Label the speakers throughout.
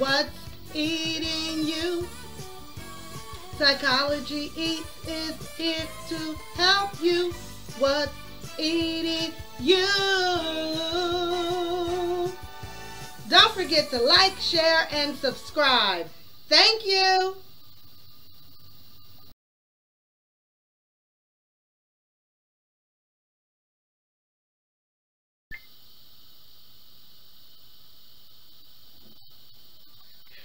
Speaker 1: What's eating you? Psychology Eats is here to help you. What's eating you? Don't forget to like, share, and subscribe. Thank you.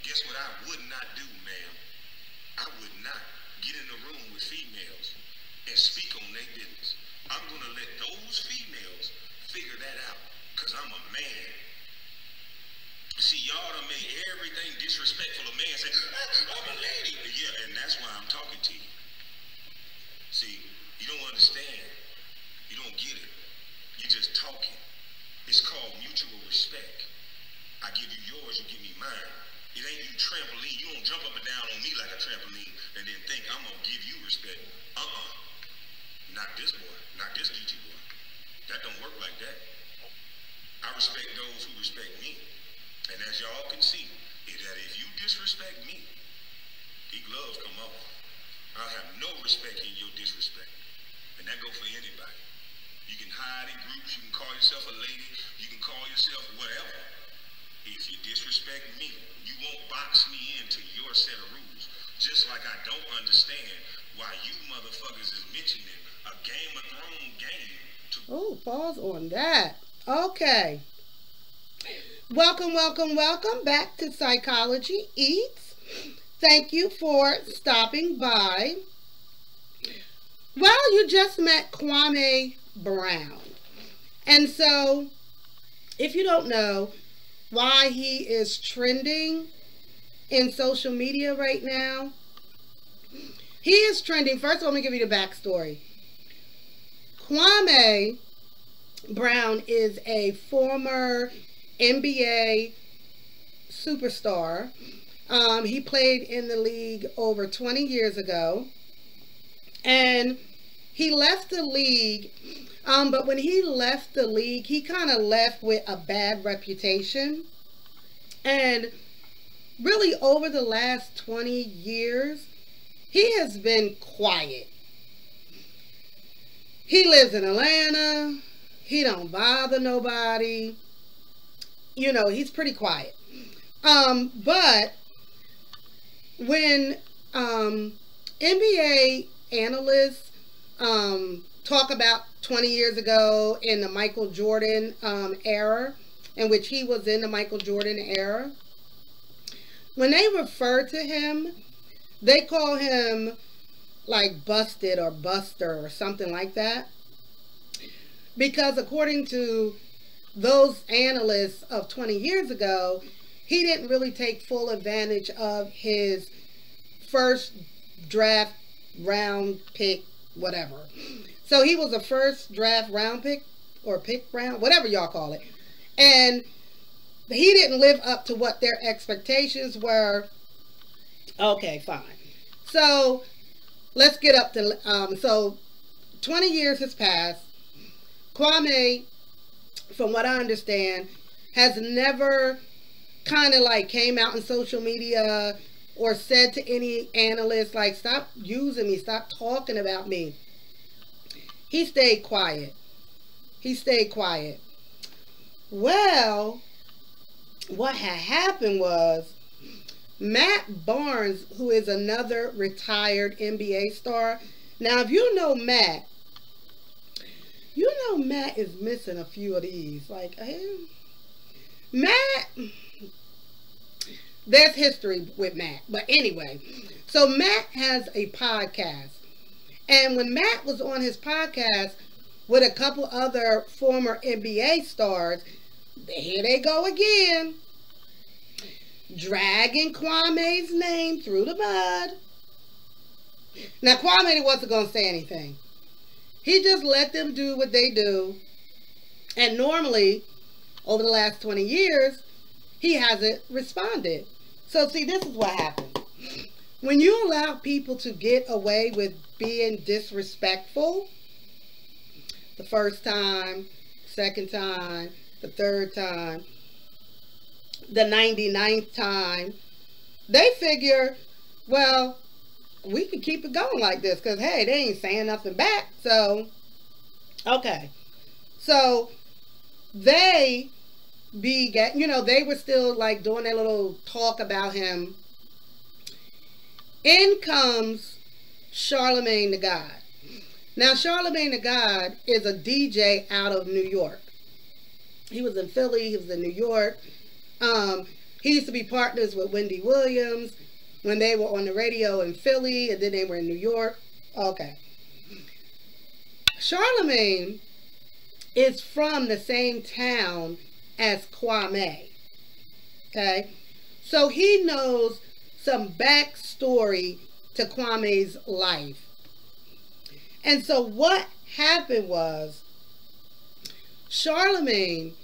Speaker 2: Guess what I would not do, ma'am? I would not get in the room with females and speak on their business. I'm going to let those females figure that out because I'm a man. See, y'all done made everything disrespectful. A man say, I'm a lady. Yeah, and that's why I'm talking to you. See, you don't understand. You don't get it. You're just talking. It's called mutual respect. I give you yours, you give me mine. It ain't you trampoline. You don't jump up and down on me like a trampoline and then think I'm going to give you respect. Not this boy. Not this GT boy. That don't work like that. I respect those who respect me. And as y'all can see, is that if you disrespect me, the gloves come off. I have no respect in your disrespect. And that go for anybody. You can hide in groups. You can call yourself a lady. You can call yourself whatever. If you disrespect me, you won't box me into your set of rules. Just like I don't understand why you motherfuckers is mentioning a Game of Thrones game to...
Speaker 1: Oh, pause on that. Okay. Welcome back to Psychology Eats. Thank you for stopping by. Well, you just met Kwame Brown. And so, if you don't know why he is trending in social media right now, he is trending. First, let me give you the backstory. Kwame Brown is a former NBA superstar. He played in the league over 20 years ago. And he left the league. But when he left the league, he kind of left with a bad reputation. And really over the last 20 years, he has been quiet. He lives in Atlanta. He don't bother nobody. You know, he's pretty quiet. But when NBA analysts talk about 20 years ago in the Michael Jordan era, in which he was in the Michael Jordan era, when they refer to him, they call him like busted or buster or something like that. Because according to those analysts of 20 years ago, he didn't really take full advantage of his first draft round pick, whatever. So he was a first draft round pick or pick round, whatever y'all call it. And he didn't live up to what their expectations were. Okay, fine. So let's get up to, so 20 years has passed. Kwame, from what I understand, has never kind of like came out in social media or said to any analyst, like, stop using me, stop talking about me. He stayed quiet. He stayed quiet. Well, what had happened was Matt Barnes, who is another retired NBA star. Now, if you know Matt, you know Matt is missing a few of these. Like, Matt, there's history with Matt. But anyway, so Matt has a podcast. And when Matt was on his podcast with a couple other former NBA stars, here they go again, dragging Kwame's name through the mud. Now, Kwame wasn't going to say anything. He just let them do what they do. And normally, over the last 20 years, he hasn't responded. So, see, this is what happens. When you allow people to get away with being disrespectful, the first time, second time, the third time, the 99th time, they figure, well, we can keep it going like this because, hey, they ain't saying nothing back. So, okay. So, they began, you know, they were still like doing their little talk about him. In comes Charlamagne the God. Now, Charlamagne the God is a DJ out of New York. He was in Philly. He was in New York. He used to be partners with Wendy Williams when they were on the radio in Philly, and then they were in New York. Okay. Charlamagne is from the same town as Kwame. Okay. So he knows some backstory to Kwame's life. And so what happened was Charlamagne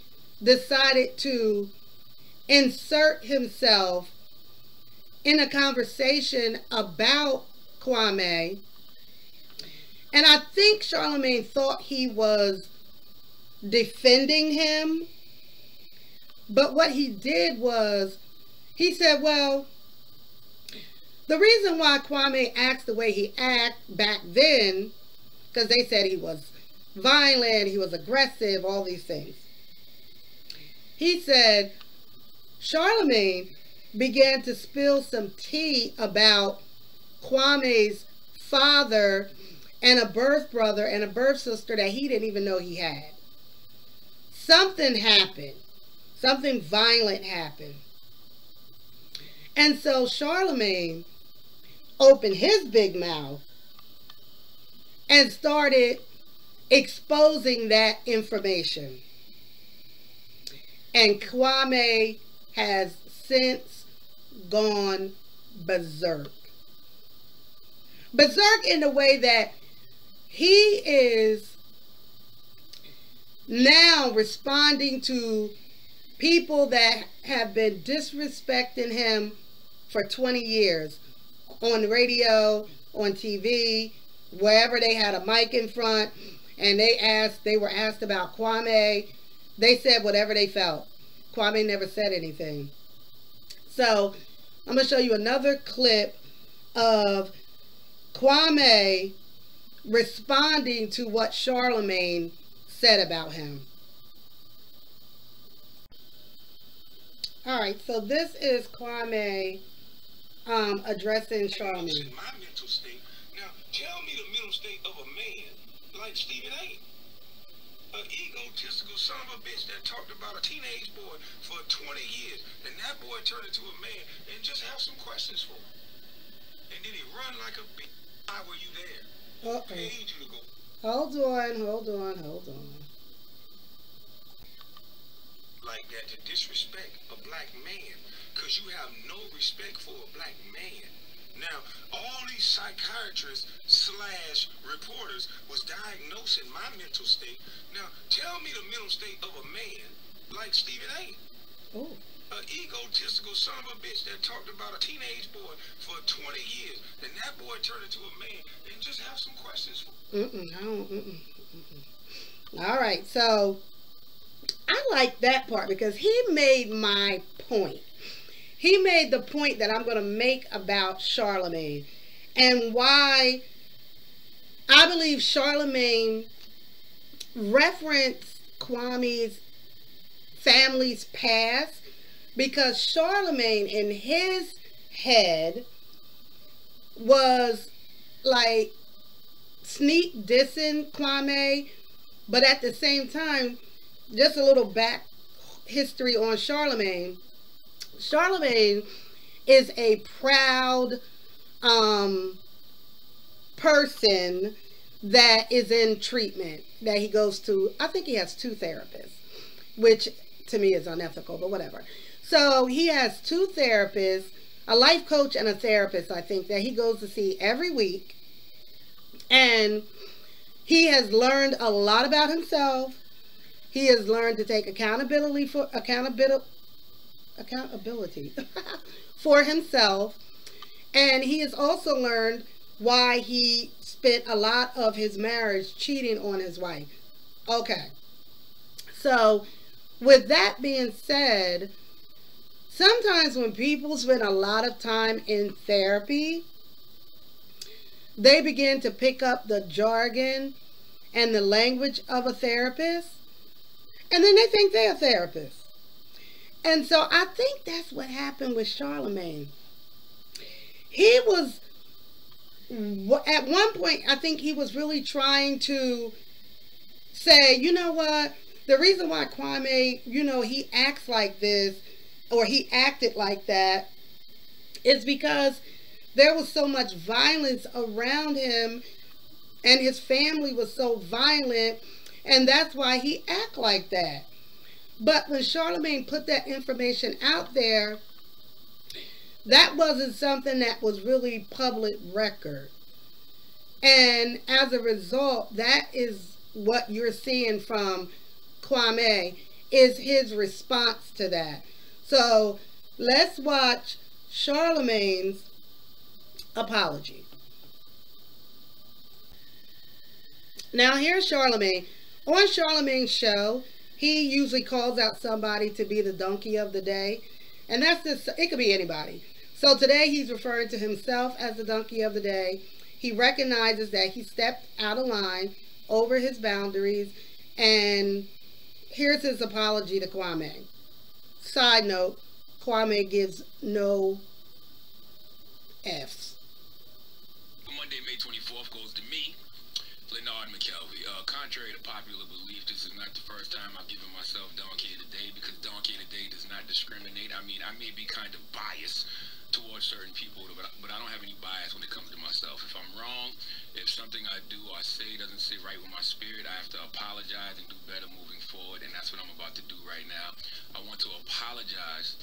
Speaker 1: decided to insert himself in a conversation about Kwame. And I think Charlamagne thought he was defending him. But what he did was, he said, well, the reason why Kwame acts the way he acted back then, because they said he was violent, he was aggressive, all these things. He said, Charlamagne began to spill some tea about Kwame's father and a birth brother and a birth sister that he didn't even know he had. Something happened. Something violent happened. And so Charlamagne opened his big mouth and started exposing that information. And Kwame has since gone berserk. Berserk in the way that he is now responding to people that have been disrespecting him for 20 years on the radio, on TV, wherever they had a mic in front, and they were asked about Kwame. They said whatever they felt. Kwame never said anything. So I'm going to show you another clip of Kwame responding to what Charlamagne said about him. All right, so this is Kwame addressing Charlamagne.
Speaker 2: My mental state. Now, tell me the mental state of a man like Stephen A. An egotistical son of a bitch that talked about a teenage boy for 20 years, and that boy turned into a man, and just have some questions for him. And then he run like a bitch. Why were you there? Who paid you to go?
Speaker 1: Hold on.
Speaker 2: Like that to disrespect a black man, because you have no respect for a black man. Now, all these psychiatrists / reporters was diagnosing my mental state. Now, tell me the mental state of a man like Stephen A.
Speaker 1: Oh.
Speaker 2: An egotistical son of a bitch that talked about a teenage boy for 20 years, and that boy turned into a man, and just have some questions for him.
Speaker 1: All right, so I like that part because he made my point. He made the point that I'm going to make about Charlamagne and why I believe Charlamagne referenced Kwame's family's past, because Charlamagne in his head was like sneak dissing Kwame, but at the same time, just a little back history on Charlamagne. Charlamagne is a proud person that is in treatment, that he goes to. I think he has 2 therapists, which to me is unethical, but whatever. So he has 2 therapists, a life coach and a therapist, I think, that he goes to see every week. And he has learned a lot about himself. He has learned to take accountability for himself. And he has also learned why he spent a lot of his marriage cheating on his wife. Okay. So with that being said, sometimes when people spend a lot of time in therapy, they begin to pick up the jargon and the language of a therapist, and then they think they're a therapist. And so I think that's what happened with Charlamagne. He was, at one point, I think he was really trying to say, you know what, the reason why Kwame, he acts like this, or he acted like that, is because there was so much violence around him, and his family was so violent, and that's why he act like that. But when Charlamagne put that information out there, that wasn't something that was really public record. And as a result, that is what you're seeing from Kwame, is his response to that. So let's watch Charlamagne's apology. Now here's Charlamagne. On Charlamagne's show, he usually calls out somebody to be the donkey of the day. And that's just, it could be anybody. So today he's referring to himself as the donkey of the day. He recognizes that he stepped out of line, over his boundaries, and here's his apology to Kwame. Side note, Kwame gives no F's.
Speaker 3: Monday, May 24th goes to me, Leonard McKelvey. Contrary to popular belief, this is not the first time I've given myself donkey of the day, because donkey of the day does not discriminate. I mean, I may be kind of biased towards certain people, but I don't have any bias when it comes to myself. If I'm wrong, if something I do or say doesn't sit right with my spirit, I have to apologize and do better moving forward, and that's what I'm about to do right now. I want to apologize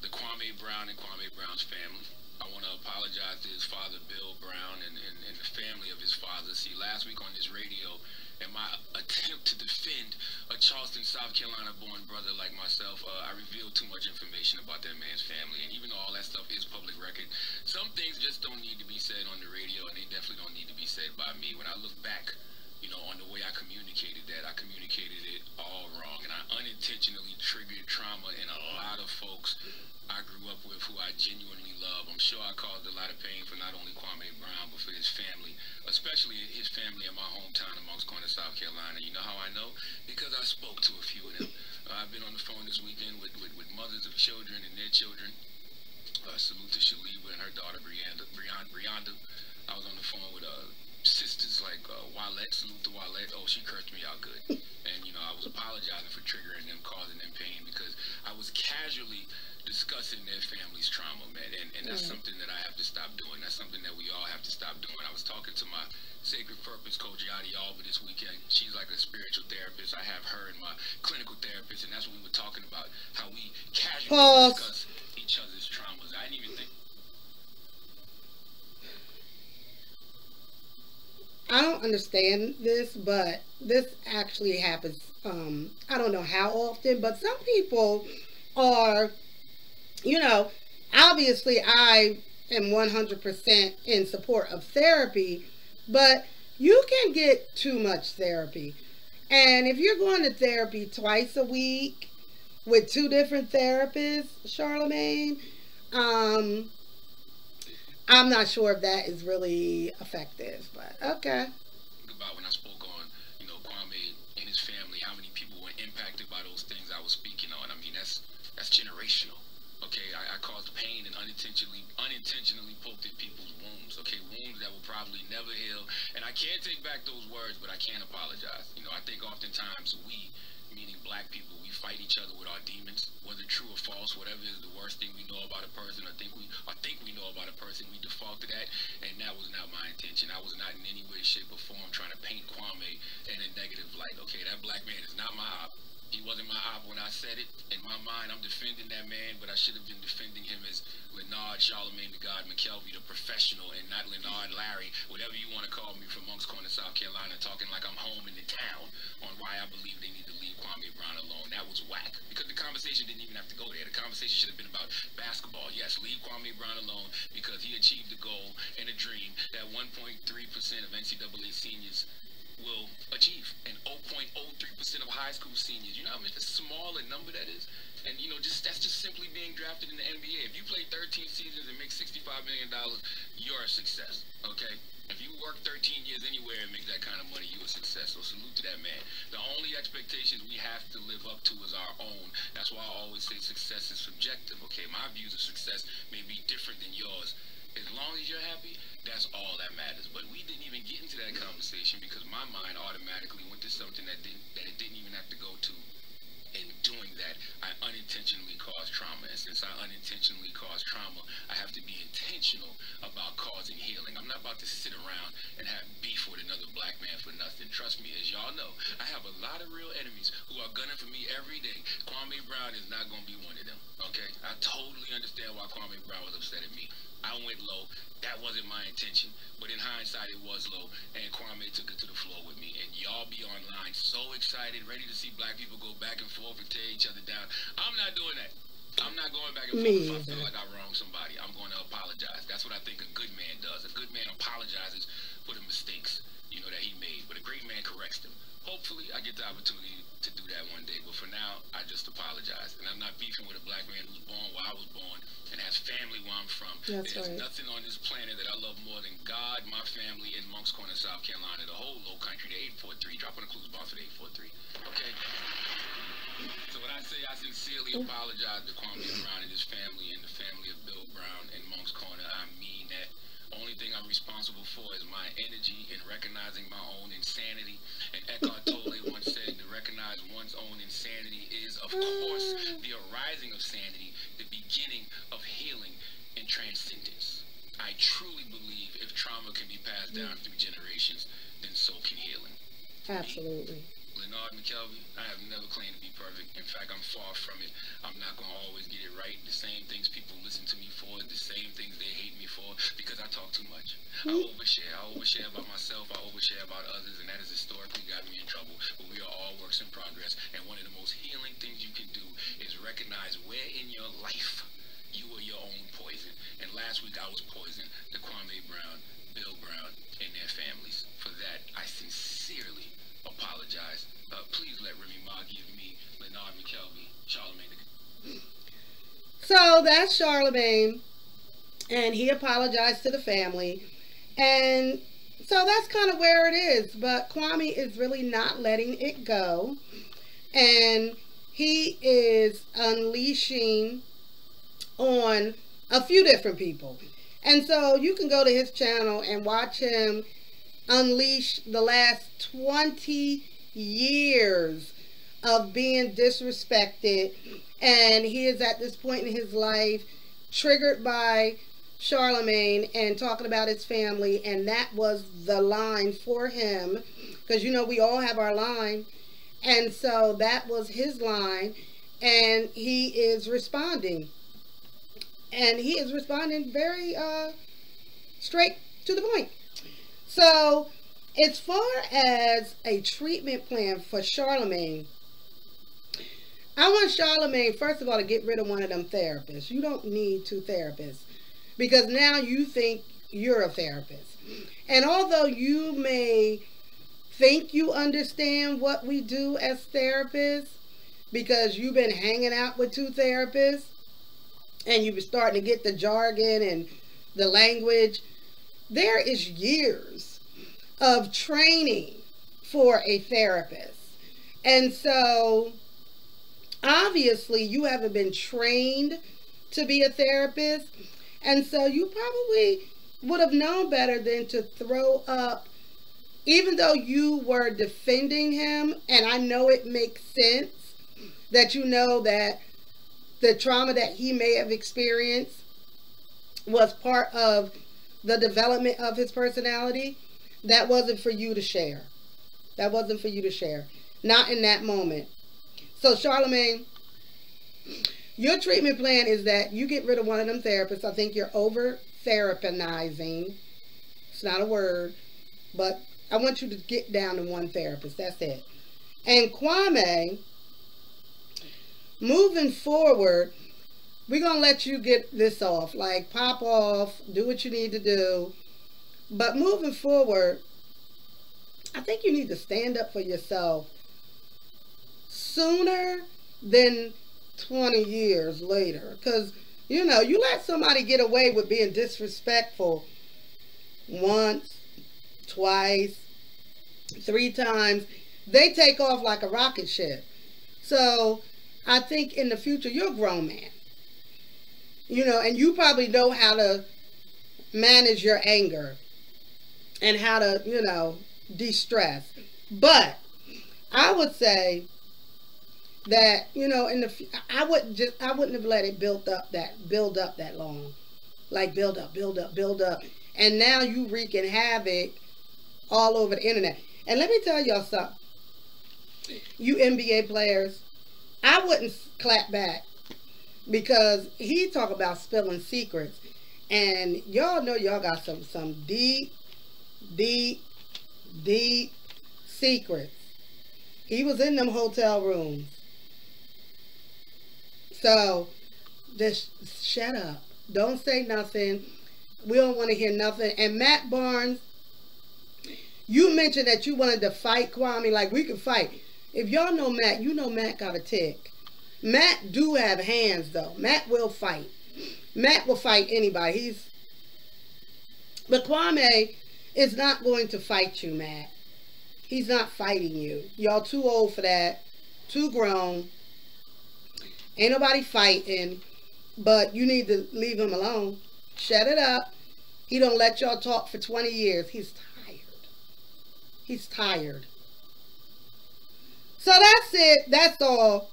Speaker 3: to Kwame Brown and Kwame Brown's family. I want to apologize to his father, Bill Brown, and the family of his father. See, last week on this radio, in my attempt to defend a Charleston, South Carolina-born brother like myself, I revealed too much information about that man's family. And even though all that stuff is public record, some things just don't need to be said on the radio, and they definitely don't need to be said by me. When I look back, on the way I communicated that, I communicated it all wrong, and I unintentionally triggered trauma in a lot of folks I grew up with, who I genuinely love. I'm sure I caused a lot of pain for not only Kwame Brown, but for his family, especially his family in my hometown of Monks Corner, South Carolina. You know how I know? Because I spoke to a few of them. I've been on the phone this weekend with mothers of children and their children. Salute to Shaliba and her daughter, Brianda. I was on the phone with sisters like Wallet. Salute to Wallet. Oh, she cursed me out good. And, I was apologizing for triggering them, causing them pain, because I was casually discussing their family's trauma, man, and that's something that I have to stop doing. That's something that we all have to stop doing. I was talking to my Sacred Purpose coach, Yadi Alba, this weekend. She's like a spiritual therapist. I have her and my clinical therapist, and that's what we were talking about, how we casually discuss each other's traumas. I didn't even think.
Speaker 1: I don't understand this, but this actually happens. I don't know how often, but some people are, obviously I am 100% in support of therapy, but you can get too much therapy. And if you're going to therapy twice a week with two different therapists, Charlamagne, I'm not sure if that is really effective, but okay.
Speaker 3: About when I spoke on, Kwame and his family, how many people were impacted by those things I was speaking on. I mean, that's generational. Okay, I caused pain and unintentionally poked at people's wounds. Okay, wounds that will probably never heal. And I can't take back those words, but I can apologize. I think oftentimes we, meaning black people, we fight each other with our demons, whether true or false, whatever is the worst thing we know about a person, or think we know about a person, we default to that, and that was not my intention. I was not in any way, shape, or form trying to paint Kwame in a negative light. Okay, that black man is not my op. He wasn't my op when I said it. In my mind, I'm defending that man, but I should have been defending him as Leonard Charlamagne the God McKelvey, the professional, and not Leonard Larry, whatever you want to call me, from Monks Corner, South Carolina, talking like I'm home in the town on why I believe they need to leave Kwame Brown alone. That was whack, because the conversation didn't even have to go there. The conversation should have been about basketball. Yes, leave Kwame Brown alone, because he achieved the goal and a dream that 1.3% of NCAA seniors will achieve, and 0.03% of high school seniors. You know how much a small a number that is? And that's just simply $25 million, you're a success, okay? If you work 13 years anywhere and make that kind of money, you're a success. So salute to that man. The only expectations we have to live up to is our own. That's why I always say success is subjective, okay? My views of success may be different than yours. As long as you're happy, that's all that matters. But we didn't even get into that conversation because my mind automatically went to something that it didn't even have to go to. In doing that, I unintentionally caused trauma. And since I unintentionally caused trauma, I have to be intentional about causing healing. I'm not about to sit around and have beef with another black man for nothing. Trust me, as y'all know, I have a lot of real enemies who are gunning for me every day. Kwame Brown is not going to be one of them, okay? I totally understand why Kwame Brown was upset at me. I went low. That wasn't my intention. But in hindsight, it was low. And Kwame took it to the floor with me. And y'all be online so excited, ready to see black people go back and forth and tear each other down. I'm not doing that. I'm not going back and forth if I feel like I wronged somebody. I'm going to apologize. That's what I think a good man does. A good man apologizes for the mistakes, that he made. But a great man corrects them. Hopefully, I get the opportunity to do that one day. But for now, I just apologize. And I'm not beefing with a black man who's born where I was born and has family where I'm from.
Speaker 1: There's
Speaker 3: nothing on this planet that I love more than God, my family, and Moncks Corner, South Carolina, the whole low country, the 843. Drop on the clues bar for the 843. Okay? So when I say I sincerely apologize to Kwame Brown and his family and the family of Bill Brown and Moncks Corner, I mean that. Only thing I'm responsible for is my energy in recognizing my own insanity. And Eckhart Tolle once said to recognize one's own insanity is, of course, the arising of sanity, the beginning of healing and transcendence. I truly believe if trauma can be passed down through generations, then so can healing.
Speaker 1: Absolutely.
Speaker 3: Leonard McKelvey, I have never claimed to be perfect. In fact, I'm far from it. I'm not going to always get it right. The same things people listen to me for, the same things they hate me for, because I talk too much. I overshare. I overshare about myself. I overshare about others, and that has historically got me in trouble. But we are all works in progress, and one of the most healing things you can do is recognize where in your life you are your own poison. And last week I was poisoned to Kwame Brown, Bill Brown, and their families. For that, I sincerely apologize. Please let Remy Ma give me Leonard McKelvey, Charlamagne.
Speaker 1: So that's Charlamagne, and he apologized to the family, and so that's kind of where it is. But Kwame is really not letting it go, and he is unleashing on a few different people. And so you can go to his channel and watch him unleash the last 20 years of being disrespected. And he is at this point in his life triggered by Charlamagne and talking about his family, and that was the line for him, because we all have our line, and so that was his line, and he is responding, and he is responding very straight to the point. So as far as a treatment plan for Charlamagne, I want Charlamagne, first of all, to get rid of one of them therapists. You don't need 2 therapists, because now you think you're a therapist. And although you may think you understand what we do as therapists, because you've been hanging out with 2 therapists, and you've been starting to get the jargon and the language, there is years of training for a therapist. And so obviously you haven't been trained to be a therapist, and so you probably would have known better than to throw up, even though you were defending him. And I know it makes sense that that the trauma that he may have experienced was part of the development of his personality. That wasn't for you to share. That wasn't for you to share. Not in that moment. So Charlamagne, your treatment plan is that you get rid of one of them therapists. I think you're over therapizing. It's not a word, but I want you to get down to one therapist. That's it. And Kwame, moving forward, we're going to let you get this off. Like, pop off, do what you need to do. But moving forward, I think you need to stand up for yourself sooner than 20 years later. Because, You know, you let somebody get away with being disrespectful once, twice, 3 times, they take off like a rocket ship. So I think in the future, you're a grown man. You know, and you probably know how to manage your anger and how to, you know, de-stress. But I would say that, you know, I wouldn't have let it build up that long. Like build up. And now you wreaking havoc all over the internet. And let me tell y'all something. You NBA players, I wouldn't clap back, because he talk about spilling secrets. And y'all know y'all got some deep secrets. He was in them hotel rooms. So just shut up. Don't say nothing. We don't want to hear nothing. And Matt Barnes, you mentioned that you wanted to fight Kwame. Like, we could fight. If y'all know Matt, you know Matt got a tick. Matt do have hands, though. Matt will fight. Matt will fight anybody. But Kwame is not going to fight you, Matt. He's not fighting you. Y'all too old for that. Too grown. Ain't nobody fighting. But you need to leave him alone. Shut it up. He don't let y'all talk for 20 years. He's tired. He's tired. So that's it. That's all.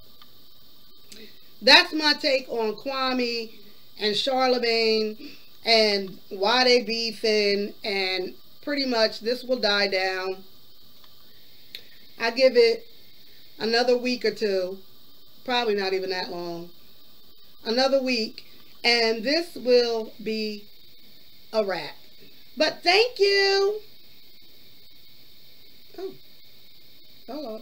Speaker 1: That's my take on Kwame and Charlamagne and why they beefing, and pretty much this will die down. I give it another week or two, probably not even that long, another week, and this will be a wrap. But thank you. Oh, hold on.